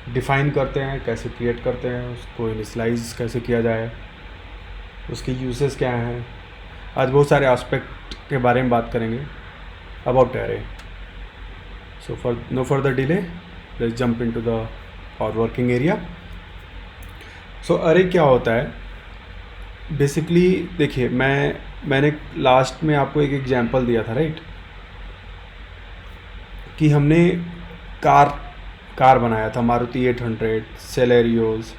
Define करते हैं, कैसे क्रिएट करते हैं, उसको इनिशियलाइज कैसे किया जाए, उसके यूजेस क्या हैं। आज बहुत सारे एस्पेक्ट के बारे में बात करेंगे about array. So for no further delay, let's jump into the और वर्किंग एरिया। सो अरे क्या होता है बेसिकली, देखिए मैंने लास्ट में आपको एक एग्जांपल दिया था, राइट, कि हमने कार बनाया था मारुति 800 सेलेरियोज।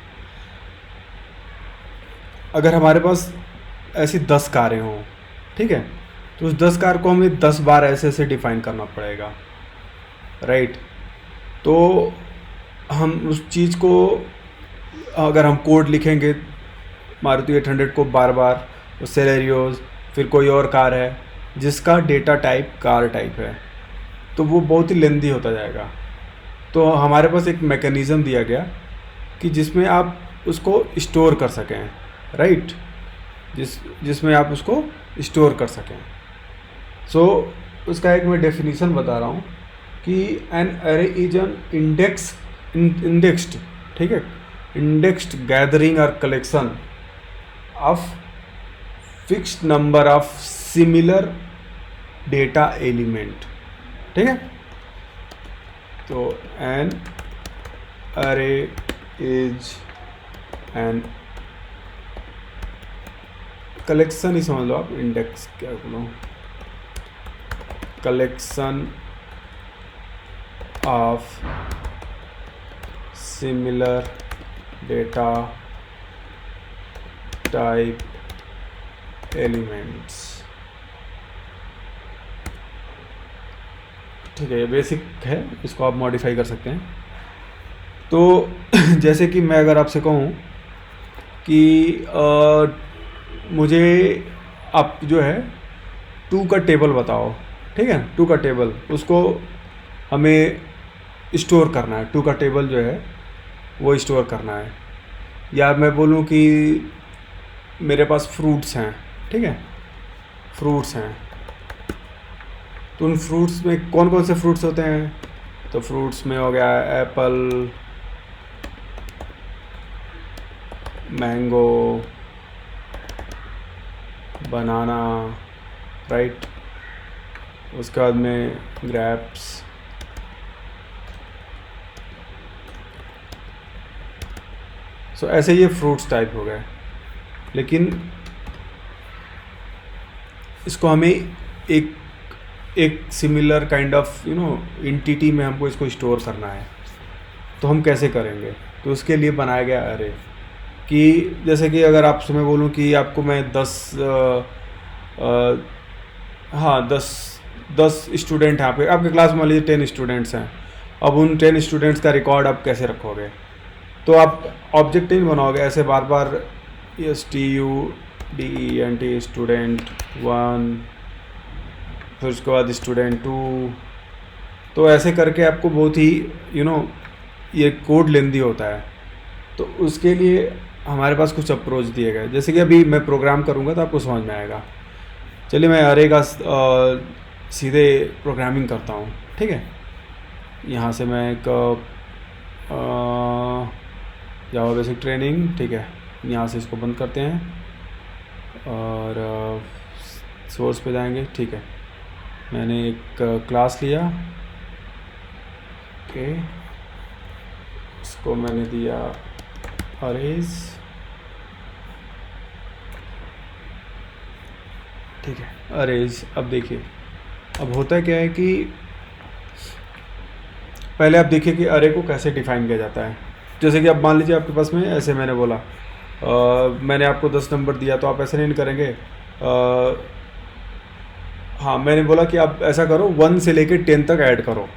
अगर हमारे पास ऐसी 10 कारें हों, ठीक है, तो उस 10 कार को हमें 10 बार ऐसे ऐसे डिफाइन करना पड़ेगा, राइट। तो हम उस चीज़ को, अगर हम कोड लिखेंगे मारुति 800 को बार बार, सेलेरियोज, फिर कोई और कार है जिसका डेटा टाइप कार टाइप है, तो वो बहुत ही लेंदी होता जाएगा। तो हमारे पास एक मैकेनिज़्म दिया गया कि जिसमें आप उसको स्टोर कर सकें, राइट, जिसमें आप उसको स्टोर कर सकें। सो उसका एक मैं डेफिनीशन बता रहा हूँ कि एन अरे इज एन इंडेक्स्ड, ठीक है, इंडेक्स्ड गैदरिंग और collection of fixed number of similar data element, ठीक है। तो एन अरे इज एन कलेक्शन ही समझ लो आप, इंडेक्स क्या बोलो, collection of similar data type elements, ठीक है। ये बेसिक है, इसको आप मॉडिफाई कर सकते हैं। तो जैसे कि मैं अगर आपसे कहूँ कि मुझे आप जो है 2 का टेबल बताओ, ठीक है, 2 का टेबल, उसको हमें स्टोर करना है, 2 का टेबल जो है वो स्टोर करना है। या मैं बोलूँ कि मेरे पास फ्रूट्स हैं, ठीक है, फ्रूट्स हैं, तो उन फ्रूट्स में कौन कौन से फ्रूट्स होते हैं? तो फ्रूट्स में हो गया एप्पल, मैंगो, बनाना, राइट, उसके बाद में ग्रेप्स, सो ऐसे ये फ्रूट्स टाइप हो गए। लेकिन इसको हमें एक सिमिलर काइंड ऑफ एंटिटी में हमको इसको स्टोर करना है। तो हम कैसे करेंगे? तो उसके लिए बनाया गया अरे, कि जैसे कि अगर आपसे मैं बोलूँ कि आपको मैं 10 स्टूडेंट हैं, आपके क्लास में मान लीजिए 10 स्टूडेंट्स हैं। अब उन 10 स्टूडेंट्स का रिकॉर्ड आप कैसे रखोगे? तो आप ऑब्जेक्ट नहीं बनाओगे ऐसे बार बार, STUDENT स्टूडेंट 1, फिर उसके बाद स्टूडेंट 2। तो ऐसे करके आपको बहुत ही ये कोड लेंदी होता है। तो उसके लिए हमारे पास कुछ अप्रोच दिए गए, जैसे कि अभी मैं प्रोग्राम करूँगा तो आपको समझ में आएगा। चलिए मैं अरे का सीधे प्रोग्रामिंग करता हूँ, ठीक है। यहाँ से मैं एक जावा बेसिक ट्रेनिंग, ठीक है, यहाँ से इसको बंद करते हैं और सोर्स पे जाएंगे, ठीक है। मैंने एक क्लास लिया, ओके, इसको मैंने दिया अरेज, ठीक है, अरेज। अब देखिए, अब होता क्या है कि पहले आप देखिए कि अरे को कैसे डिफाइन किया जाता है। जैसे कि अब मान लीजिए आपके पास में ऐसे मैंने बोला, मैंने आपको 10 नंबर दिया, तो आप ऐसे नहीं करेंगे। हाँ, मैंने बोला कि आप ऐसा करो 1 से लेके 10 तक ऐड करो।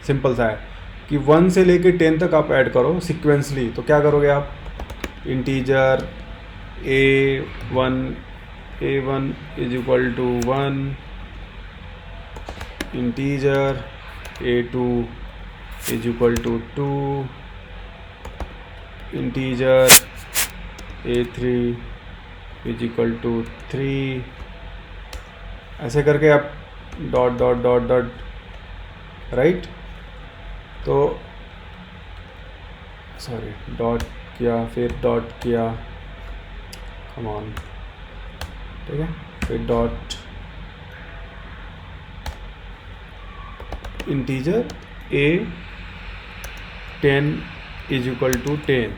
सिंपल सा है कि 1 से लेके 10 तक आप ऐड करो सिक्वेंसली। तो क्या करोगे आप? Integer A1 is equal to 1, integer A2 is equal to 2, integer A3 is equal to 3। ऐसे करके आप dot dot dot dot, right. तो सॉरी डॉट किया, फिर डॉट किया, कम ऑन, ठीक है, फिर dot integer a 10 is equal to 10,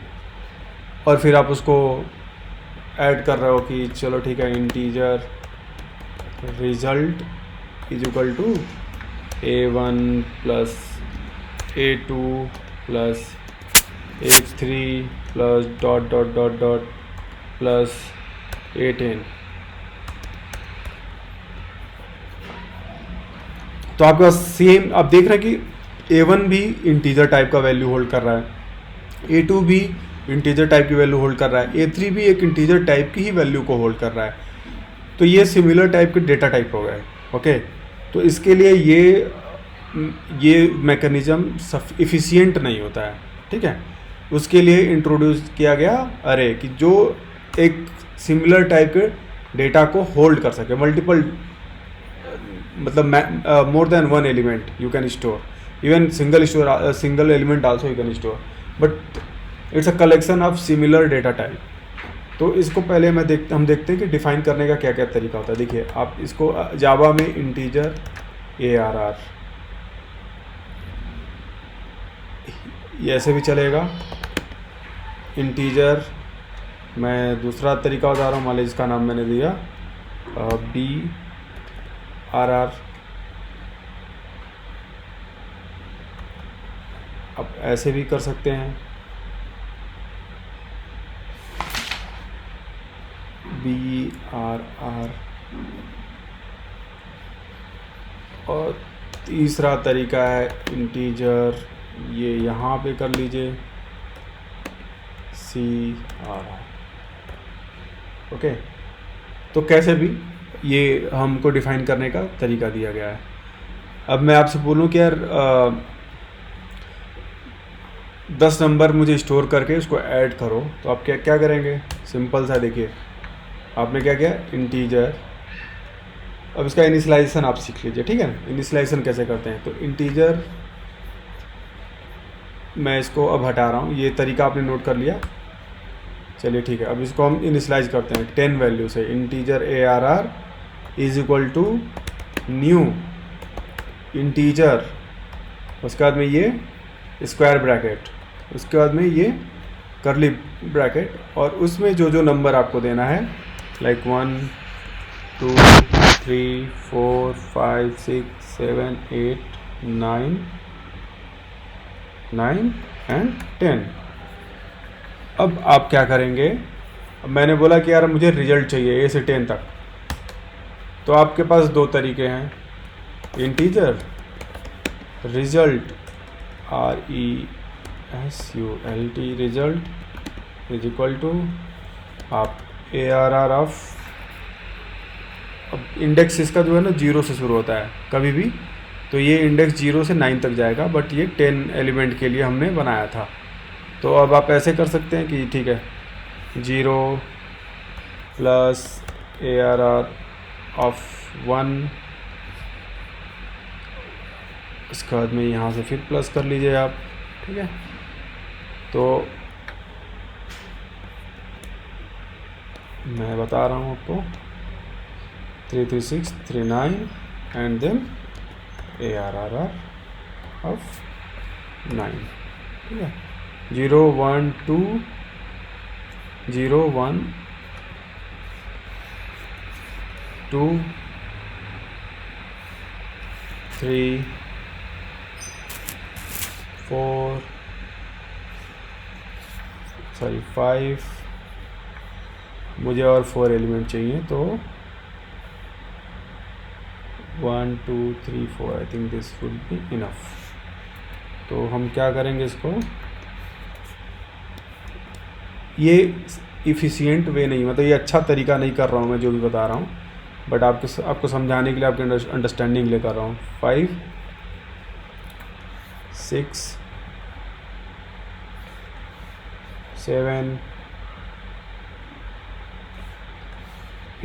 और फिर आप उसको ऐड कर रहे हो कि चलो ठीक है, integer result is equal to a1 plus a2 plus a3 plus dot dot dot dot plus a10। तो आपके पास सेम, आप देख रहे हैं कि a1 भी इंटीजर टाइप का वैल्यू होल्ड कर रहा है, a2 भी इंटीजर टाइप की वैल्यू होल्ड कर रहा है, a3 भी एक इंटीजर टाइप की ही वैल्यू को होल्ड कर रहा है। तो ये सिमिलर टाइप के डेटा टाइप हो गए। ओके, तो इसके लिए ये मैकेनिज्म इफ़िशियंट नहीं होता है, ठीक है। उसके लिए इंट्रोड्यूस किया गया अरे, कि जो एक सिमिलर टाइप के डेटा को होल्ड कर सके, मल्टीपल, मतलब more than one element you can store, even single element also you can store, but it's a collection of similar data type. तो इसको पहले हम देखते हैं कि डिफाइन करने का क्या क्या तरीका होता है। देखिए, आप इसको जावा में इंटीजर ARR, ये ऐसे भी चलेगा। इंटीजर, मैं दूसरा तरीका बता रहा हूँ, मान लीजिए इसका नाम मैंने दिया BRR। आप ऐसे भी कर सकते हैं, BRR। और तीसरा तरीका है इंटीजर, ये यहाँ पे कर लीजिए CRR। ओके, तो कैसे भी ये हमको डिफाइन करने का तरीका दिया गया है। अब मैं आपसे बोलूँ कि यार 10 नंबर मुझे स्टोर करके उसको ऐड करो, तो आप क्या क्या करेंगे? सिंपल सा, देखिए आपने क्या किया, इंटीजर। अब इसका इनिशियलाइजेशन आप सीख लीजिए, ठीक है। इनिशियलाइजेशन कैसे करते हैं, तो इंटीजर, मैं इसको अब हटा रहा हूँ, ये तरीका आपने नोट कर लिया। चलिए ठीक है, अब इसको हम इनिशियलाइज करते हैं 10 वैल्यू से। Integer ARR is equal to new integer, उसके बाद में ये स्क्वायर ब्रैकेट, उसके बाद में ये करली ब्रैकेट, और उसमें जो जो नंबर आपको देना है, लाइक 1 2 3 4 5 6 7 8 9 एंड 10। अब आप क्या करेंगे, अब मैंने बोला कि यार मुझे रिजल्ट चाहिए A से 10 तक, तो आपके पास दो तरीके हैं, integer result RESULT result is equal to आप ARR ऑफ, अब इंडेक्स इसका जो है ना 0 से शुरू होता है कभी भी, तो ये इंडेक्स 0 से 9 तक जाएगा, बट ये 10 एलिमेंट के लिए हमने बनाया था। तो अब आप ऐसे कर सकते हैं कि ठीक है, 0 प्लस ARR ऑफ 1, इसके बाद में यहाँ से फिर प्लस कर लीजिए आप, ठीक है। तो मैं बता रहा हूँ आपको 33639 एंड देन ARR ऑफ 9, ठीक है। 0 1 2 0 1 2 3 4 सॉरी 5, मुझे और 4 एलिमेंट चाहिए, तो 1 2 3 4, I think this would be enough. तो हम क्या करेंगे, इसको, ये इफ़िशियंट वे नहीं, मतलब ये अच्छा तरीका नहीं कर रहा हूँ मैं जो भी बता रहा हूँ, बट आपको समझाने के लिए, आपके अंडरस्टैंडिंग के लिए कर रहा हूँ। 5 6 7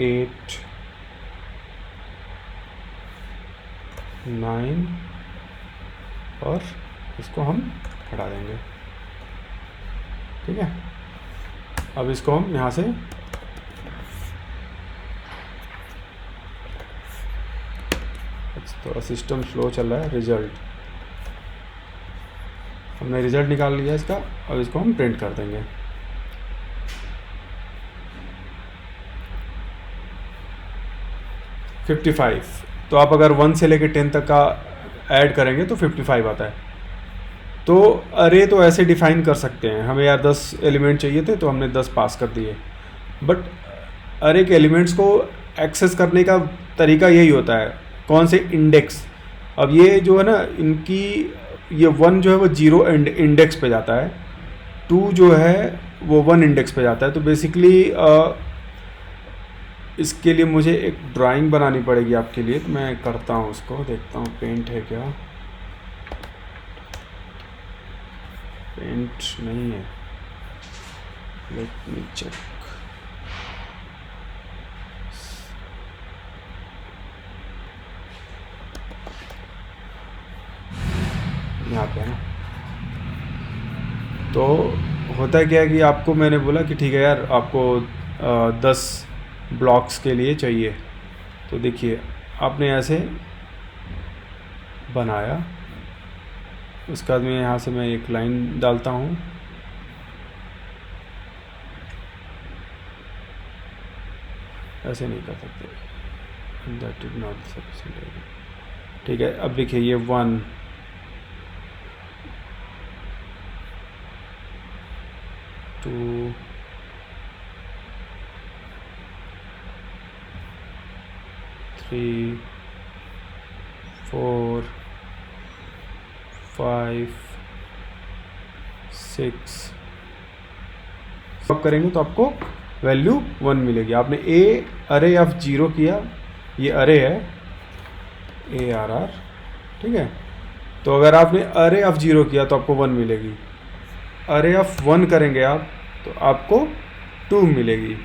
8 9, और इसको हम हटा देंगे, ठीक है। अब इसको हम यहाँ से तो सिस्टम स्लो चल रहा है। रिजल्ट, हमने रिजल्ट निकाल लिया इसका। अब इसको हम प्रिंट कर देंगे। $55। तो आप अगर 1 से लेकर 10 तक का ऐड करेंगे तो 55 आता है। तो अरे तो ऐसे डिफाइन कर सकते हैं, हमें यार 10 एलिमेंट चाहिए थे तो हमने 10 पास कर दिए। बट अरे के एलिमेंट्स को एक्सेस करने का तरीका यही होता है, कौन से इंडेक्स। अब ये जो है ना इनकी, ये 1 जो है वो 0 इंडेक्स पे जाता है, 2 जो है वो 1 इंडेक्स पे जाता है। तो बेसिकली इसके लिए मुझे एक ड्राइंग बनानी पड़ेगी आपके लिए, तो मैं करता हूँ उसको, देखता हूँ पेंट है क्या। पेंट नहीं है, लेट मी चेक। यहाँ पे है ना। तो होता है क्या है कि आपको मैंने बोला कि ठीक है यार आपको 10 ब्लॉक्स के लिए चाहिए। तो देखिए आपने ऐसे बनाया, उसके बाद में यहाँ से मैं एक लाइन डालता हूँ। ऐसे नहीं कर सकते, दैट इज नॉट सफिशिएंट। ठीक है, अब देखिए ये 1 2 3 4 5 6 आप करेंगे तो आपको वैल्यू 1 मिलेगी। आपने ए अरे ऑफ 0 किया, ये अरे है ARR, ठीक है। तो अगर आपने अरे ऑफ 0 किया तो आपको 1 मिलेगी। अरे ऑफ 1 करेंगे आप तो आपको 2 मिलेगी।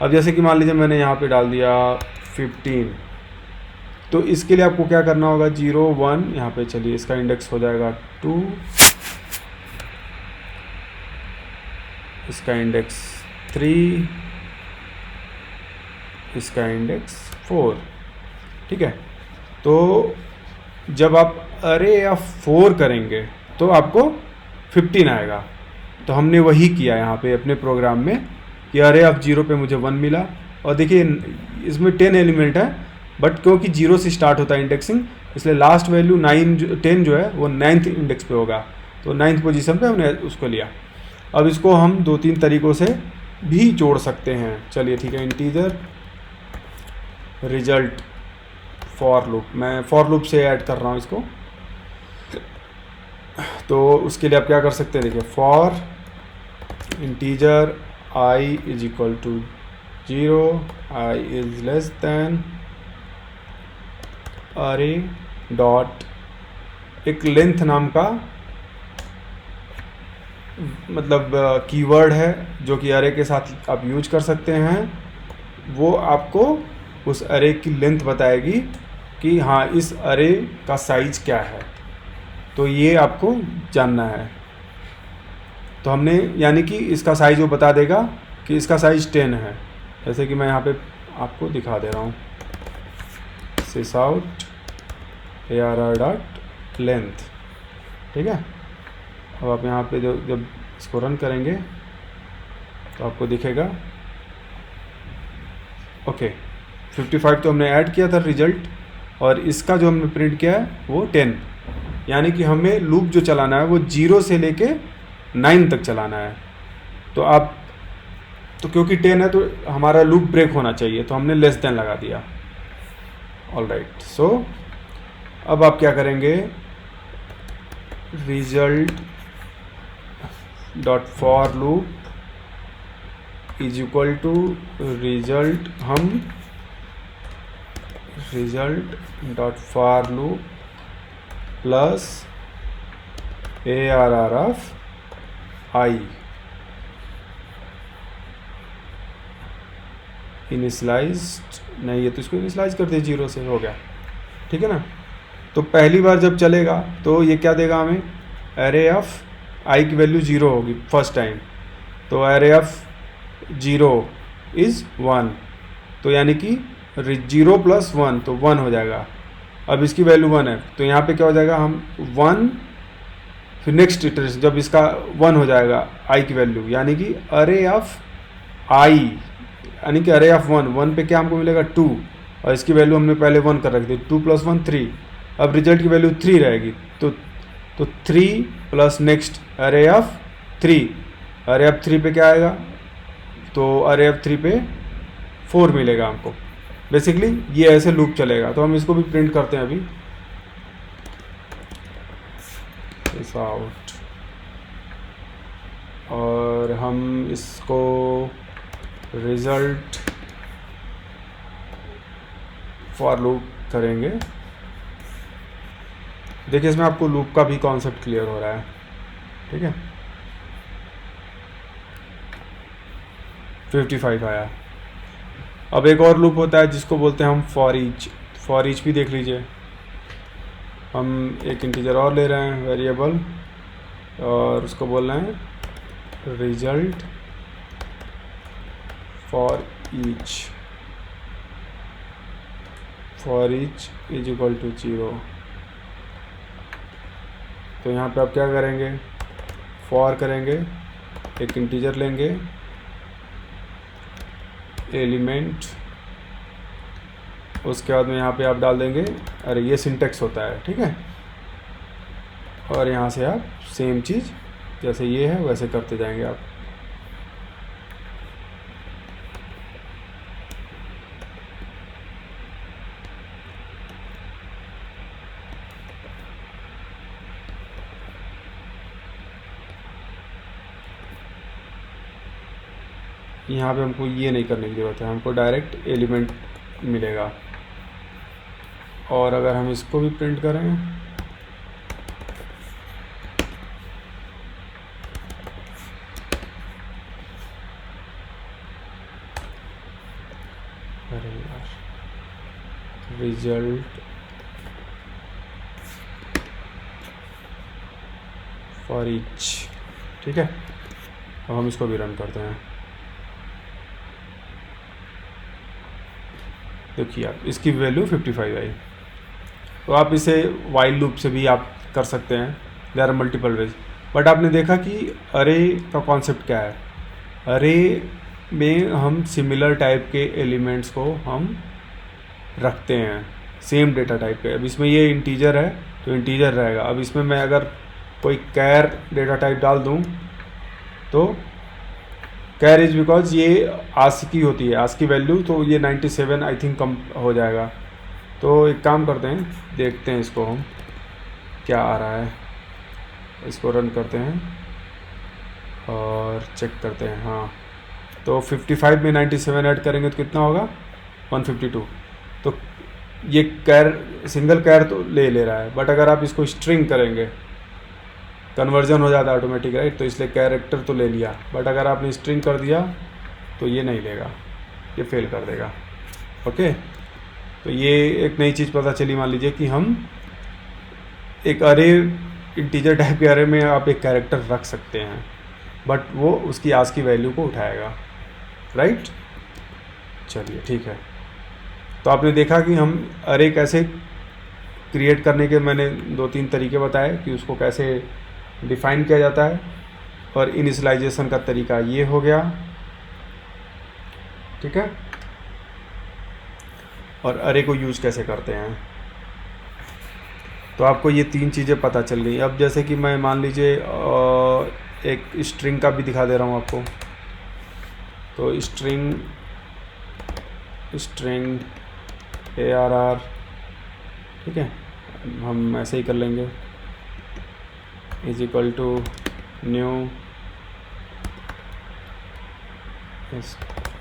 अब जैसे कि मान लीजिए मैंने यहाँ पे डाल दिया 15, तो इसके लिए आपको क्या करना होगा, 0 1 यहाँ पे, चलिए इसका इंडेक्स हो जाएगा 2, इसका इंडेक्स 3, इसका इंडेक्स 4, ठीक है। तो जब आप अरे ऑफ 4 करेंगे तो आपको 15 आएगा। तो हमने वही किया यहाँ पे अपने प्रोग्राम में कि अरे ऑफ 0 पे मुझे 1 मिला। और देखिए इसमें 10 एलिमेंट है, बट क्योंकि 0 से स्टार्ट होता है इंडेक्सिंग, इसलिए लास्ट वैल्यू 10 जो है वो 9th इंडेक्स पे होगा। तो 9th पोजीशन पे हमने उसको लिया। अब इसको हम 2-3 तरीक़ों से भी जोड़ सकते हैं। चलिए ठीक है, इंटीजर रिजल्ट फॉर लूप, मैं फॉर लूप से ऐड कर रहा हूँ इसको। तो उसके लिए आप क्या कर सकते हैं, देखिए for integer I is equal to 0, I is less than array dot, एक लेंथ नाम का मतलब कीवर्ड है जो कि अरे के साथ आप यूज कर सकते हैं। वो आपको उस अरे की लेंथ बताएगी कि हाँ इस अरे का साइज क्या है। तो ये आपको जानना है। तो हमने यानी कि इसका साइज वो बता देगा कि इसका साइज 10 है। जैसे कि मैं यहाँ पे आपको दिखा दे रहा हूँ, सिस आउट ARR डॉट लेंथ, ठीक है। अब आप यहाँ पे जब इसको रन करेंगे तो आपको दिखेगा ओके 55 तो हमने ऐड किया था रिजल्ट, और इसका जो हमने प्रिंट किया है वो 10। यानी कि हमें लूप जो चलाना है वो 0 से लेके 9 तक चलाना है। तो आप तो क्योंकि 10 है तो हमारा लूप ब्रेक होना चाहिए, तो हमने लेस देन लगा दिया। ऑल राइट, सो अब आप क्या करेंगे, result dot for loop is equal to result, हम result dot for loop plus ARR of I initialized नहीं है तो इसको इनिशलाइज कर दे, 0 से हो गया, ठीक है ना। तो पहली बार जब चलेगा तो ये क्या देगा हमें, अरे ऑफ I की वैल्यू 0 होगी फर्स्ट टाइम। तो एरे ऑफ 0 इज़ 1, तो यानी कि 0 + 1 तो 1 हो जाएगा। अब इसकी वैल्यू 1 है तो यहाँ पे क्या हो जाएगा, हम 1 फिर नेक्स्ट इटरेशन जब इसका 1 हो जाएगा आई की वैल्यू, यानी कि अरे ऑफ आई, यानी कि अरे ऑफ 1 पे क्या हमको मिलेगा 2, और इसकी वैल्यू हमने पहले 1 कर रखी थी, 2 + 1 3। अब रिजल्ट की वैल्यू 3 रहेगी, तो 3 प्लस नेक्स्ट अरे ऑफ 3, अरे ऑफ 3 पे क्या आएगा, तो अरे ऑफ 3 पे 4 मिलेगा हमको। बेसिकली ये ऐसे लूप चलेगा। तो हम इसको भी प्रिंट करते हैं अभी, इस आउट, और हम इसको रिजल्ट फॉर लूप करेंगे। देखिए इसमें आपको लूप का भी कॉन्सेप्ट क्लियर हो रहा है, ठीक है। 55 आया। अब एक और लूप होता है जिसको बोलते हैं हम फॉर ईच। फॉर ईच भी देख लीजिए, हम एक इंटीजर और ले रहे हैं वेरिएबल, और उसको बोल रहे हैं result for each is equal to 0। तो यहाँ पे आप क्या करेंगे, फॉर करेंगे, एक इंटीजर लेंगे, एलिमेंट, उसके बाद में यहाँ पे आप डाल देंगे, अरे ये सिंटेक्स होता है, ठीक है। और यहाँ से आप सेम चीज़ जैसे ये है वैसे करते जाएंगे आप। यहाँ पे हमको ये नहीं करने की ज़रूरत है, हमको डायरेक्ट एलिमेंट मिलेगा। और अगर हम इसको भी प्रिंट करें, अरे यार, रिजल्ट फॉर ईच, ठीक है। अब हम इसको भी रन करते हैं। देखिए आप, इसकी वैल्यू 55 आई। तो आप इसे वाइल लूप से भी आप कर सकते हैं, there are multiple ways. But आपने देखा कि अरे का कॉन्सेप्ट क्या है, अरे में हम सिमिलर टाइप के एलिमेंट्स को हम रखते हैं, सेम डेटा टाइप के। अब इसमें ये इंटीजर है तो इंटीजर रहेगा। अब इसमें मैं अगर कोई कैर डेटा टाइप डाल दूं तो कैर इज बिकॉज ये आस्क की होती है, आस्क की वैल्यू, तो ये 97 आई थिंक कम हो जाएगा। तो एक काम करते हैं, देखते हैं इसको हम क्या आ रहा है, इसको रन करते हैं और चेक करते हैं। हाँ, तो 55 में 97 ऐड करेंगे तो कितना होगा, 152। तो ये कैर सिंगल कैर तो ले रहा है, बट अगर आप इसको स्ट्रिंग करेंगे कन्वर्जन हो जाता है ऑटोमेटिक, राइट। तो इसलिए कैरेक्टर तो ले लिया, बट अगर आपने स्ट्रिंग कर दिया तो ये नहीं लेगा, ये फेल कर देगा। ओके, तो ये एक नई चीज़ पता चली। मान लीजिए कि हम एक अरे इंटीजर टाइप के अरे में आप एक कैरेक्टर रख सकते हैं, बट वो उसकी आस्क की वैल्यू को उठाएगा, राइट। चलिए ठीक है, तो आपने देखा कि हम अरे कैसे क्रिएट करने के मैंने 2-3 तरीके बताए कि उसको कैसे डिफाइन किया जाता है, और इनिशियलाइजेशन का तरीका ये हो गया, ठीक है। और अरे को यूज कैसे करते हैं, तो आपको ये 3 चीज़ें पता चल गई। अब जैसे कि मैं मान लीजिए एक स्ट्रिंग का भी दिखा दे रहा हूँ आपको। तो स्ट्रिंग ARR, ठीक है, हम ऐसे ही कर लेंगे, is equal to new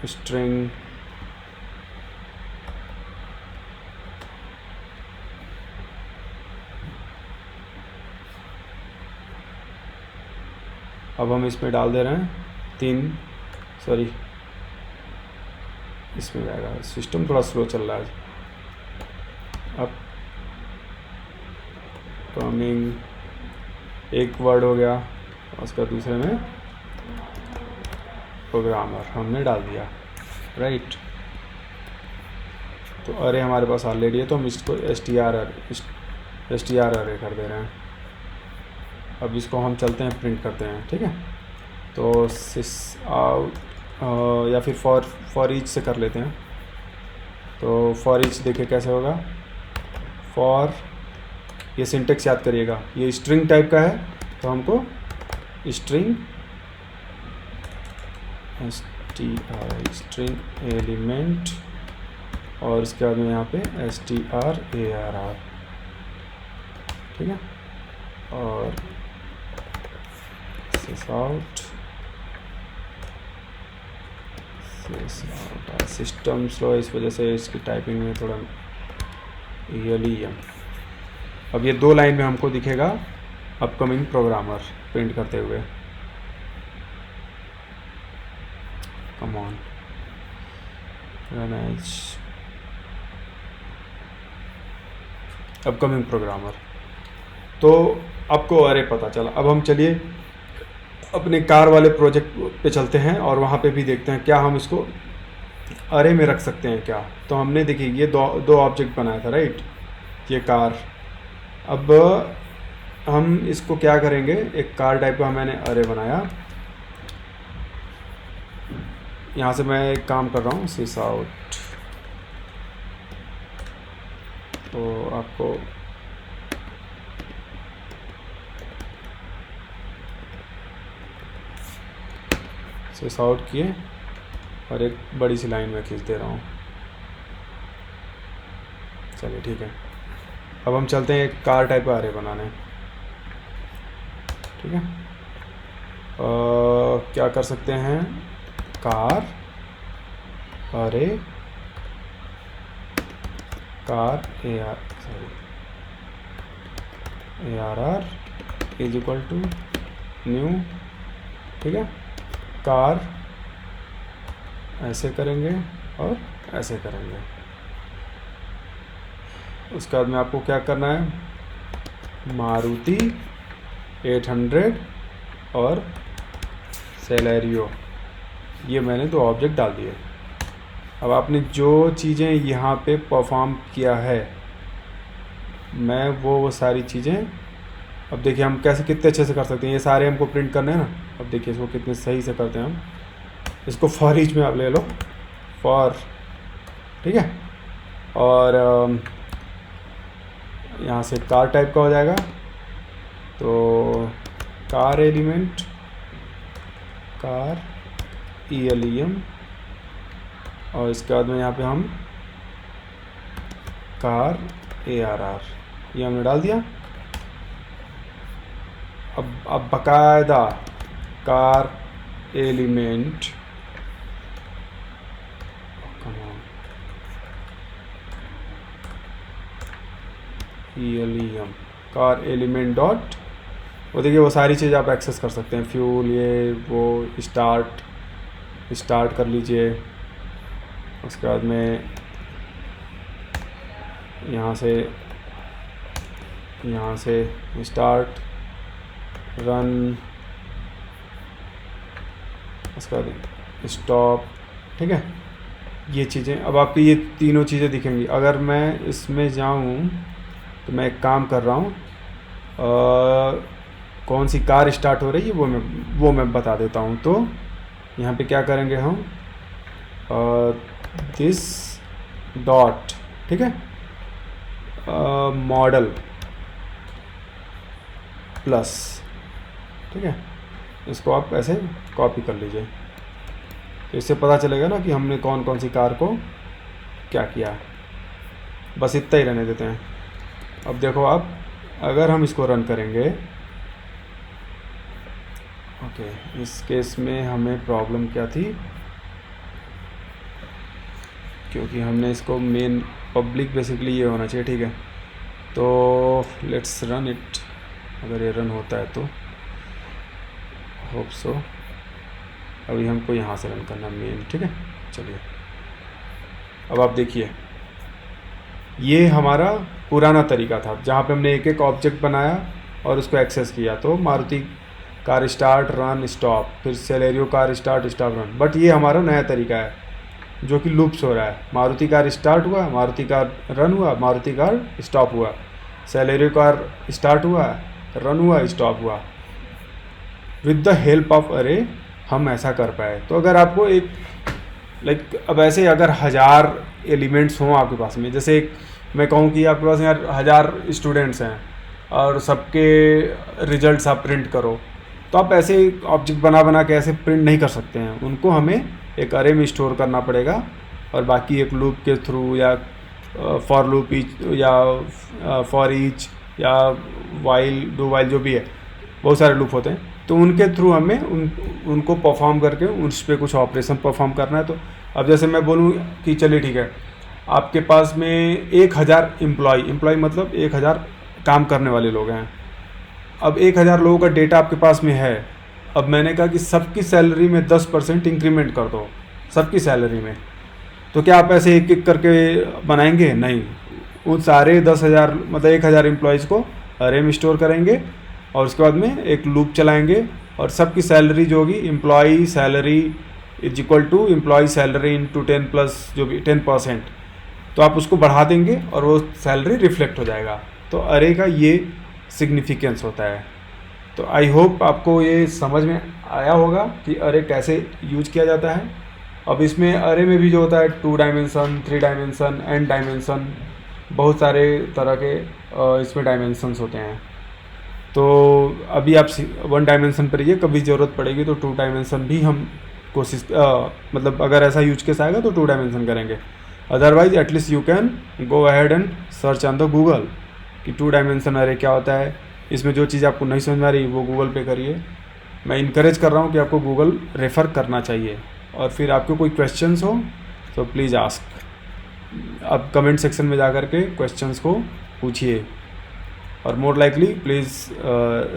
string अब हम इसमें डाल दे रहे हैं इसमें जाएगा। सिस्टम थोड़ा स्लो चल रहा है। अब कमिंग एक वर्ड हो गया, उसका दूसरे में प्रोग्रामर हमने डाल दिया, राइट। तो अरे हमारे पास ऑलरेडी है, तो हम इसको एस टी आर अरे कर दे रहे हैं। अब इसको हम चलते हैं प्रिंट करते हैं, ठीक है। तो सिस आउट या फिर फॉर ईच से कर लेते हैं। तो फॉर ईच देखिए कैसे होगा। फॉर, ये सिंटेक्स याद करिएगा, ये स्ट्रिंग टाइप का है, तो हमको स्ट्रिंग स्ट्रिंग एलिमेंट और इसके बाद में यहाँ पे str arr, ठीक है। और सिस्टम स्लो, इस वजह से इसकी टाइपिंग में थोड़ा है। अब ये 2 लाइन में हमको दिखेगा अपकमिंग प्रोग्रामर प्रिंट करते हुए। Come on, upcoming programmer. तो आपको अरे पता चला। अब हम चलिए अपने कार वाले प्रोजेक्ट पे चलते हैं और वहाँ पे भी देखते हैं क्या हम इसको अरे में रख सकते हैं क्या। तो हमने देखिए ये दो ऑब्जेक्ट बनाया था, राइट, ये कार। अब हम इसको क्या करेंगे, एक कार टाइप का मैंने अरे बनाया। यहाँ से मैं एक काम कर रहा हूँ, सिस आउट। तो आपको सिस आउट किए और एक बड़ी सी लाइन में खींच दे रहा हूँ। चलिए ठीक है। अब हम चलते हैं एक कार टाइप का अरे बनाने, ठीक है। क्या कर सकते हैं, char array char ARR is equal to new, ठीक है। कार ऐसे करेंगे और ऐसे करेंगे। उसके बाद में आपको क्या करना है, मारुति 800 और सेलेरियो, ये मैंने 2 ऑब्जेक्ट डाल दिए। अब आपने जो चीज़ें यहाँ पे परफॉर्म किया है, मैं वो सारी चीज़ें, अब देखिए हम कैसे कितने अच्छे से कर सकते हैं। ये सारे हमको प्रिंट करने हैं ना। अब देखिए इसको कितने सही से करते हैं हम। इसको फॉर ईच में आप ले लो, फॉर, ठीक है। और यहाँ से कार टाइप का हो जाएगा, तो कार एलिमेंट, कार ELEM, और इसके बाद में यहाँ पे हम कार ARR, ये हमने डाल दिया। अब बकायदा car element, ELEM car element dot, वो देखिए वो सारी चीज़ आप एक्सेस कर सकते हैं। फ्यूल, ये वो स्टार्ट कर लीजिए। उसके बाद में यहाँ से स्टार्ट, रन, उसके बाद स्टॉप, ठीक है। ये चीज़ें अब आपकी ये तीनों चीज़ें दिखेंगी। अगर मैं इसमें जाऊँ तो मैं एक काम कर रहा हूँ, कौन सी कार स्टार्ट हो रही है वो मैं बता देता हूँ। तो यहाँ पे क्या करेंगे हम, दिस डॉट, ठीक है, मॉडल प्लस, ठीक है। इसको आप ऐसे कॉपी कर लीजिए, तो इससे पता चलेगा ना कि हमने कौन कौन सी कार को क्या किया। बस इतना ही रहने देते हैं। अब देखो आप, अगर हम इसको रन करेंगे, ओके, इस केस में हमें प्रॉब्लम क्या थी, क्योंकि हमने इसको मेन पब्लिक बेसिकली ये होना चाहिए, ठीक है। तो लेट्स रन इट, अगर ये रन होता है तो होप सो। अभी हमको यहाँ से रन करना मेन, ठीक है। चलिए अब आप देखिए, ये हमारा पुराना तरीका था जहाँ पे हमने एक एक ऑब्जेक्ट बनाया और उसको एक्सेस किया। तो Maruti car start run stop, फिर Celerio car start stop run. But ये हमारा नया तरीका है जो कि लूप्स हो रहा है। मारुति कार स्टार्ट हुआ, मारुति कार रन हुआ, मारुति कार स्टॉप हुआ, सेलेरियो कार स्टार्ट हुआ, रन हुआ, स्टॉप हुआ। विद द हेल्प ऑफ अरे हम ऐसा कर पाए। तो अगर आपको एक अब ऐसे अगर 1000 एलिमेंट्स हों आपके पास में, जैसे एक मैं कहूँ कि आपके पास यार 1000 स्टूडेंट्स हैं और सबके रिजल्ट्स आप प्रिंट करो, तो आप ऐसे ऑब्जेक्ट बना के ऐसे प्रिंट नहीं कर सकते हैं। उनको हमें एक अरे में स्टोर करना पड़ेगा और बाकी एक लूप के थ्रू या फॉर लूप या फॉर ईच या वाइल डू वाइल जो भी है, बहुत सारे लूप होते हैं, तो उनके थ्रू हमें उनको परफॉर्म करके उस पर कुछ ऑपरेशन परफॉर्म करना है। तो अब जैसे मैं बोलूँ कि चलिए ठीक है, आपके पास में 1000 एम्प्लॉय मतलब 1000 काम करने वाले लोग हैं। अब 1000 लोगों का डेटा आपके पास में है। अब मैंने कहा कि सबकी सैलरी में 10% इंक्रीमेंट कर दो, सबकी सैलरी में। तो क्या आप ऐसे एक एक करके बनाएंगे? नहीं, उन सारे 10,000 मतलब 1000 एम्प्लॉयज़ को अरे में स्टोर करेंगे और उसके बाद में एक लूप चलाएंगे और सबकी सैलरी जो होगी employee salary is equal to employee salary into 10 plus जो भी 10%, तो आप उसको बढ़ा देंगे और वो सैलरी रिफ्लेक्ट हो जाएगा। तो अरे का ये सिग्निफिकेंस होता है। तो आई होप आपको ये समझ में आया होगा कि अरे कैसे यूज किया जाता है। अब इसमें अरे में भी जो होता है 2 डायमेंशन, 3 डायमेंशन, n डायमेंशन, बहुत सारे तरह के इसमें डायमेंशंस होते हैं। तो अभी आप 1 डायमेंशन पर रहिए, कभी ज़रूरत पड़ेगी तो 2 डायमेंशन भी हम कोशिश मतलब अगर ऐसा यूज केस आएगा तो 2 डायमेंशन करेंगे। Otherwise at least you can go ahead and search on the Google कि 2 डायमेंशन अरे क्या होता है। इसमें जो चीज़ आपको नहीं समझ में आ रही वो गूगल पे करिए। मैं इनकरेज कर रहा हूँ कि आपको गूगल रेफ़र करना चाहिए। और फिर आपको कोई क्वेश्चंस हो तो प्लीज़ आस्क, आप कमेंट सेक्शन में जा कर के क्वेश्चंस को पूछिए। और more likely please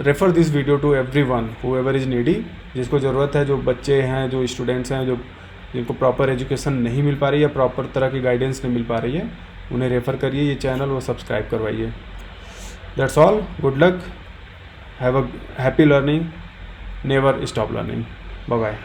refer this video to everyone whoever is needy, जिसको ज़रूरत है, जो बच्चे हैं, जो स्टूडेंट्स हैं, जो जिनको प्रॉपर एजुकेशन नहीं मिल पा रही है, प्रॉपर तरह की गाइडेंस नहीं मिल पा रही है, उन्हें रेफ़र करिए। ये चैनल वो सब्सक्राइब करवाइए। That's all, good luck, have a happy learning, never stop learning, bye bye.